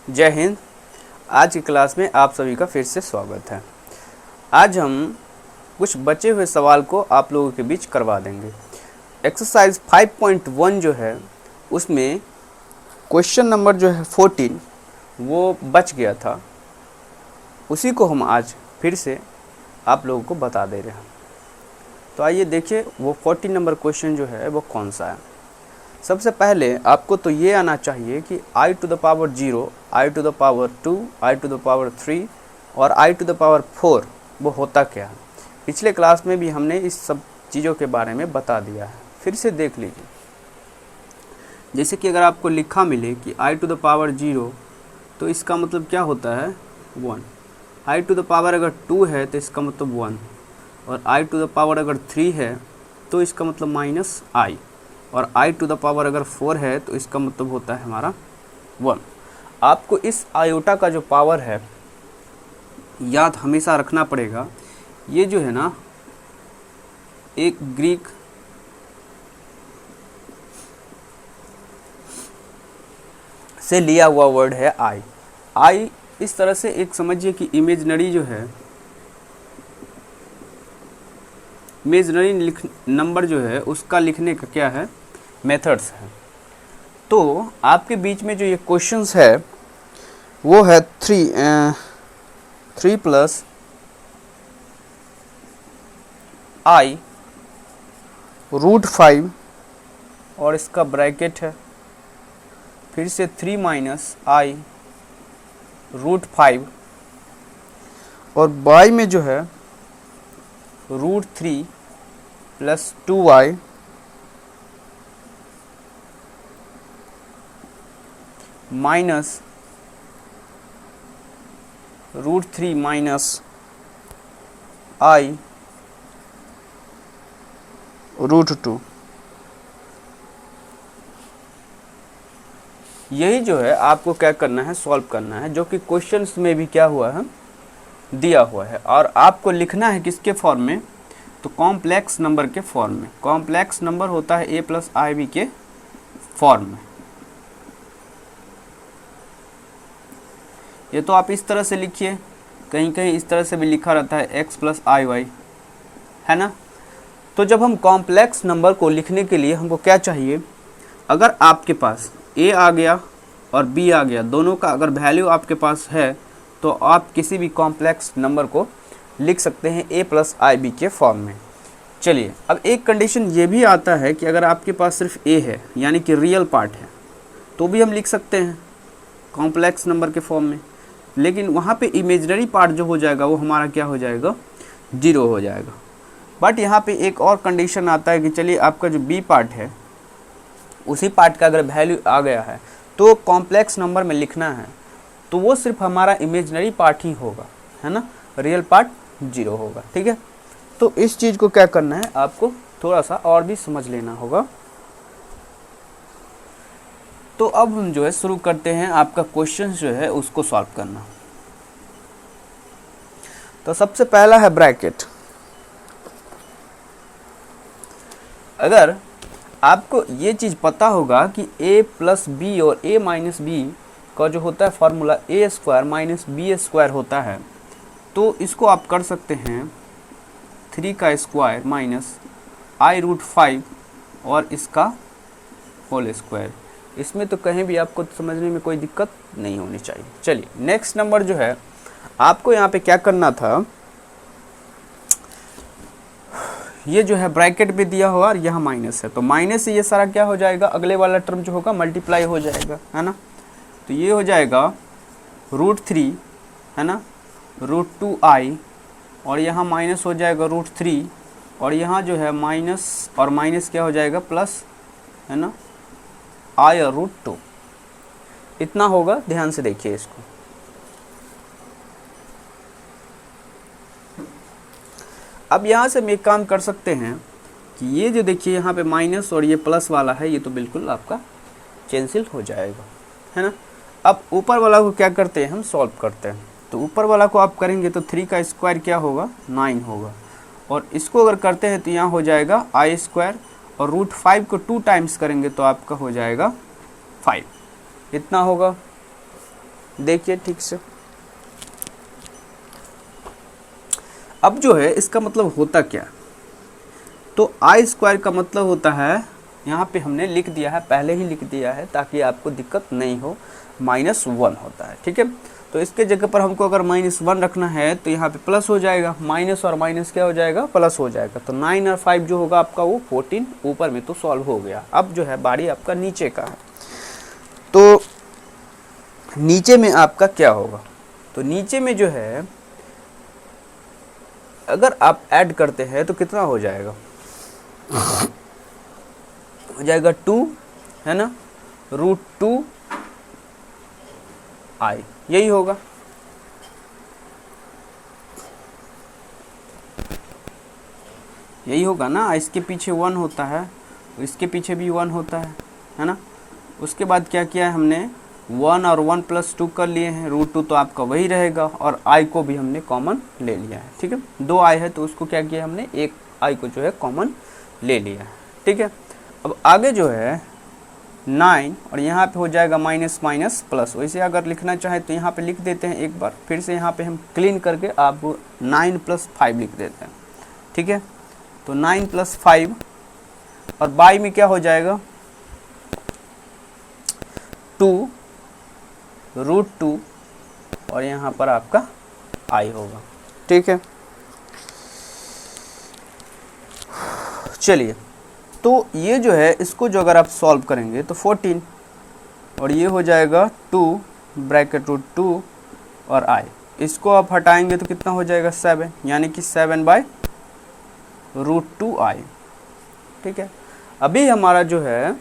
जय हिंद। आज की क्लास में आप सभी का फिर से स्वागत है। आज हम कुछ बचे हुए सवाल को आप लोगों के बीच करवा देंगे। एक्सरसाइज 5.1 जो है उसमें क्वेश्चन नंबर जो है 14 वो बच गया था, उसी को हम आज फिर से आप लोगों को बता दे रहे हैं। तो आइए देखिए वो 14 नंबर क्वेश्चन जो है वो कौन सा है। सबसे पहले आपको तो ये आना चाहिए कि i to the power 0, i to the power 2, i to the power 3 और i टू द पावर 4 वो होता क्या है। पिछले क्लास में भी हमने इस सब चीज़ों के बारे में बता दिया है, फिर से देख लीजिए। जैसे कि अगर आपको लिखा मिले कि i टू द पावर 0 तो इसका मतलब क्या होता है 1, i टू द पावर अगर 2 है तो इसका मतलब 1, और i टू द पावर अगर 3 है तो इसका मतलब माइनस i, और i टू द पावर अगर 4 है तो इसका मतलब होता है हमारा 1। आपको इस आयोटा का जो पावर है याद हमेशा रखना पड़ेगा। ये जो है ना एक ग्रीक से लिया हुआ वर्ड है आई इस तरह से एक समझिए कि इमेजनरी जो है, इमेजनरी नंबर जो है उसका लिखने का क्या है मेथड्स है। तो आपके बीच में जो ये क्वेश्चंस है वो है 3 प्लस आई रूट 5 और इसका ब्रैकेट है, फिर से 3 माइनस आई रूट 5 और बाई में जो है root 3 plus 2y minus root 3 minus I root 2। यही जो है आपको क्या करना है, सॉल्व करना है, जो कि क्वेश्चंस में भी क्या हुआ है दिया हुआ है। और आपको लिखना है किसके फॉर्म में, तो कॉम्प्लेक्स नंबर के फॉर्म में। कॉम्प्लेक्स नंबर होता है a प्लस आई बी के फॉर्म में। ये तो आप इस तरह से लिखिए, कहीं कहीं इस तरह से भी लिखा रहता है x प्लस आई वाई, है ना। तो जब हम कॉम्प्लेक्स नंबर को लिखने के लिए हमको क्या चाहिए, अगर आपके पास a आ गया और b आ गया, दोनों का अगर वैल्यू आपके पास है तो आप किसी भी कॉम्प्लेक्स नंबर को लिख सकते हैं a प्लस आई बी के फॉर्म में। चलिए अब एक कंडीशन ये भी आता है कि अगर आपके पास सिर्फ a है यानी कि रियल पार्ट है तो भी हम लिख सकते हैं कॉम्प्लेक्स नंबर के फॉर्म में, लेकिन वहाँ पे इमेजिनरी पार्ट जो हो जाएगा वो हमारा क्या हो जाएगा 0 हो जाएगा। बट यहाँ पे एक और कंडीशन आता है कि चलिए आपका जो b पार्ट है उसी पार्ट का अगर वैल्यू आ गया है तो कॉम्प्लेक्स नंबर में लिखना है तो वो सिर्फ हमारा इमेजिनरी पार्ट ही होगा, है ना, रियल पार्ट 0 होगा। ठीक है, तो इस चीज़ को क्या करना है आपको थोड़ा सा और भी समझ लेना होगा। तो अब हम जो है शुरू करते हैं आपका क्वेश्चन जो है उसको सॉल्व करना। तो सबसे पहला है ब्रैकेट। अगर आपको ये चीज़ पता होगा कि a प्लस बी और a माइनस बी का जो होता है formula a square minus B square होता है, तो इसको आप कर सकते हैं 3 का स्क्वायर माइनस आई रूट 5 और इसका होल स्क्वायर। इसमें तो कहीं भी आपको समझने में कोई दिक्कत नहीं होनी चाहिए। चलिए नेक्स्ट नंबर जो है आपको यहाँ पे क्या करना था, ये जो है ब्रैकेट भी दिया हुआ और यहाँ माइनस है, तो माइनस से ये सारा क्या हो जाएगा, अगले वाला टर्म जो होगा मल्टीप्लाई हो जाएगा, है ना। तो ये हो जाएगा रूट 3, है ना, रूट 2i और यहाँ माइनस हो जाएगा रूट 3 और यहाँ जो है माइनस और माइनस क्या हो जाएगा प्लस, है ना, आई और रूट 2। इतना होगा, ध्यान से देखिए इसको। अब यहाँ से हम एक काम कर सकते हैं कि ये जो देखिए यहाँ पे माइनस और ये प्लस वाला है ये तो बिल्कुल आपका कैंसिल हो जाएगा, है ना। अब ऊपर वाला को क्या करते हैं हम सॉल्व करते हैं। तो ऊपर वाला को आप करेंगे तो 3 का स्क्वायर क्या होगा 9 होगा, और इसको अगर करते हैं तो यहाँ हो जाएगा आई स्क्वायर और रूट 5 को 2 टाइम्स करेंगे तो आपका हो जाएगा 5। इतना होगा। देखिए ठीक से। अब जो है इसका मतलब होता क्या, तो आई स्क्वायर का मतलब होता है, यहाँ पे हमने लिख दिया है, पहले ही लिख दिया है ताकि आपको दिक्कत नहीं हो, -1 होता है। ठीक है, तो इसके जगह पर हमको अगर -1 रखना है तो यहाँ पे प्लस हो जाएगा, माइनस और माइनस क्या हो जाएगा, प्लस हो जाएगा। तो 9 और 5 जो होगा आपका वो 14 ऊपर में तो सॉल्व हो गया। अब जो है बारी आपका नीचे का है, तो नीचे में आपका क्या होगा, तो नीचे में जो है अगर आप ऐड करते हैं तो कितना हो जाएगा, हो जाएगा 2 है ना, √2 आई, यही होगा। यही होगा ना, इसके पीछे 1 होता है, इसके पीछे भी 1 होता है ना। उसके बाद क्या किया है हमने, 1 और 1 + 2 कर लिए हैं, √2 तो आपका वही रहेगा, और आई को भी हमने कॉमन ले लिया है। ठीक है, 2 आई है तो उसको क्या किया हमने, एक आई को जो है कॉमन ले लिया है। ठीक है, अब आगे जो है 9 और यहाँ पे हो जाएगा माइनस माइनस प्लस। वैसे अगर लिखना चाहे तो यहाँ पे लिख देते हैं एक बार, फिर से यहाँ पे हम क्लीन करके आप 9 + 5 लिख देते हैं। ठीक है, तो 9 + 5 और बाई में क्या हो जाएगा, 2 √2 और यहाँ पर आपका आई होगा। ठीक है, चलिए, तो ये जो है इसको जो अगर आप सॉल्व करेंगे तो 14 और ये हो जाएगा 2 ब्रैकेट √2 और आई, इसको आप हटाएंगे तो कितना हो जाएगा 7, यानी कि 7/√2 आई। ठीक है, अभी हमारा जो है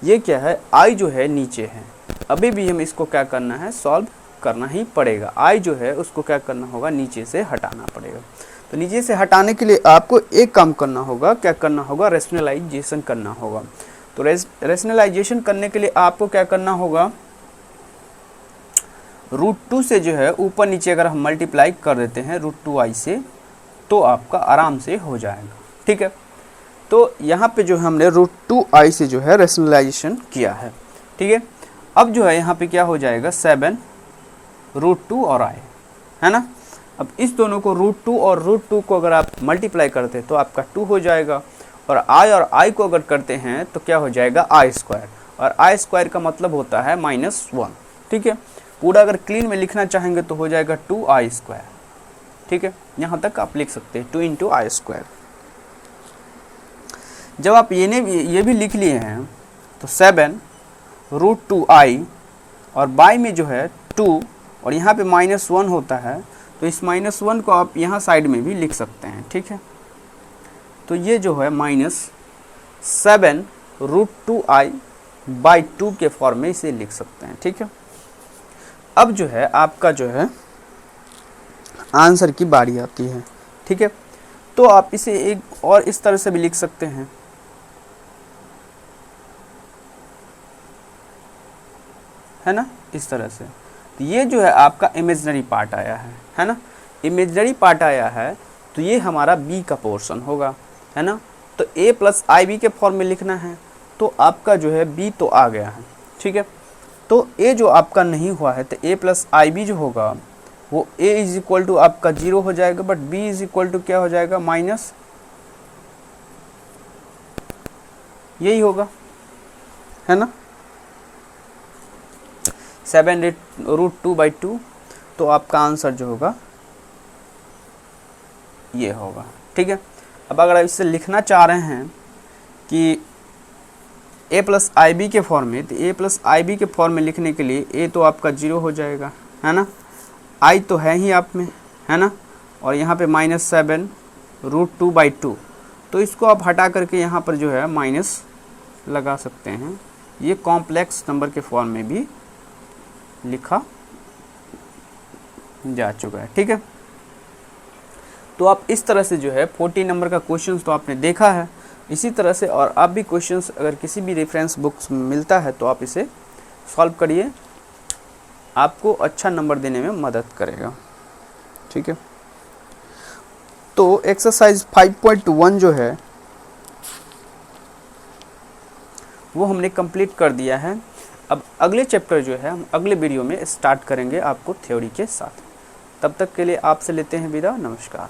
ये क्या है, आई जो है नीचे है, अभी भी हम इसको क्या करना है, सॉल्व करना ही पड़ेगा। आई जो है उसको क्या करना होगा, नीचे से हटाना पड़ेगा। तो नीचे से हटाने के लिए आपको एक काम करना होगा, क्या करना होगा, रेशनलाइजेशन करना होगा। तो रेशनलाइजेशन करने के लिए आपको क्या करना होगा, √2 से जो है ऊपर नीचे अगर हम मल्टीप्लाई कर देते हैं √2 आई से, तो आपका आराम से हो जाएगा। ठीक है, तो यहाँ पे जो हमने √2 आई से जो है रेशनलाइजेशन किया है। ठीक है, अब जो है यहाँ पे क्या हो जाएगा, 7 √2 और आई, है ना। अब इस दोनों को √2 और √2 को अगर आप मल्टीप्लाई करते हैं तो आपका 2 हो जाएगा, और आई को अगर करते हैं तो क्या हो जाएगा, आई स्क्वायर, और आई स्क्वायर का मतलब होता है -1। ठीक है, पूरा अगर क्लीन में लिखना चाहेंगे तो हो जाएगा 2i स्क्वायर। ठीक है, यहाँ तक आप लिख सकते हैं 2 × i स्क्वायर। जब आप ये भी लिख लिए हैं तो 7 √2i और बाई में जो है 2 और यहाँ पे -1 होता है, तो इस -1 को आप यहाँ साइड में भी लिख सकते हैं। ठीक है, तो ये जो है -7 √2i/2 के फॉर्म में इसे लिख सकते हैं। ठीक है, अब जो है आपका जो है आंसर की बारी आती है। ठीक है, तो आप इसे एक और इस तरह से भी लिख सकते हैं, है ना, इस तरह से। तो ये जो है आपका इमेजिनरी पार्ट आया है ना, इमेजिनरी पार्ट आया है, तो ये हमारा बी का पोर्शन होगा, है ना। तो a + IB के फॉर्म में लिखना है, तो आपका जो है b तो आ गया है। ठीक है, तो a जो आपका नहीं हुआ है, तो a + IB जो होगा वो a = आपका 0 हो जाएगा, बट b = क्या हो जाएगा, माइनस, यही होगा, है ना, 7 √2/2। तो आपका आंसर जो होगा ये होगा। ठीक है, अब अगर आप इससे लिखना चाह रहे हैं कि a + IB के फॉर्म में, तो a + IB के फॉर्म में लिखने के लिए a तो आपका 0 हो जाएगा, है ना, i तो है ही आप में, है ना, और यहाँ पे -7 √2/2, तो इसको आप हटा करके यहाँ पर जो है माइनस लगा सकते हैं। ये कॉम्प्लेक्स नंबर के फॉर्म में भी लिखा जा चुका है। ठीक है, तो आप इस तरह से जो है 40 नंबर का क्वेश्चन तो आपने देखा है। इसी तरह से और आप भी क्वेश्चंस अगर किसी भी रेफरेंस बुक्स में मिलता है तो आप इसे सॉल्व करिए, आपको अच्छा नंबर देने में मदद करेगा। ठीक है, तो एक्सरसाइज 5.1 जो है वो हमने कंप्लीट कर दिया है। अब अगले चैप्टर जो है हम अगले वीडियो में स्टार्ट करेंगे आपको थ्योरी के साथ। तब तक के लिए आपसे लेते हैं विदा। नमस्कार।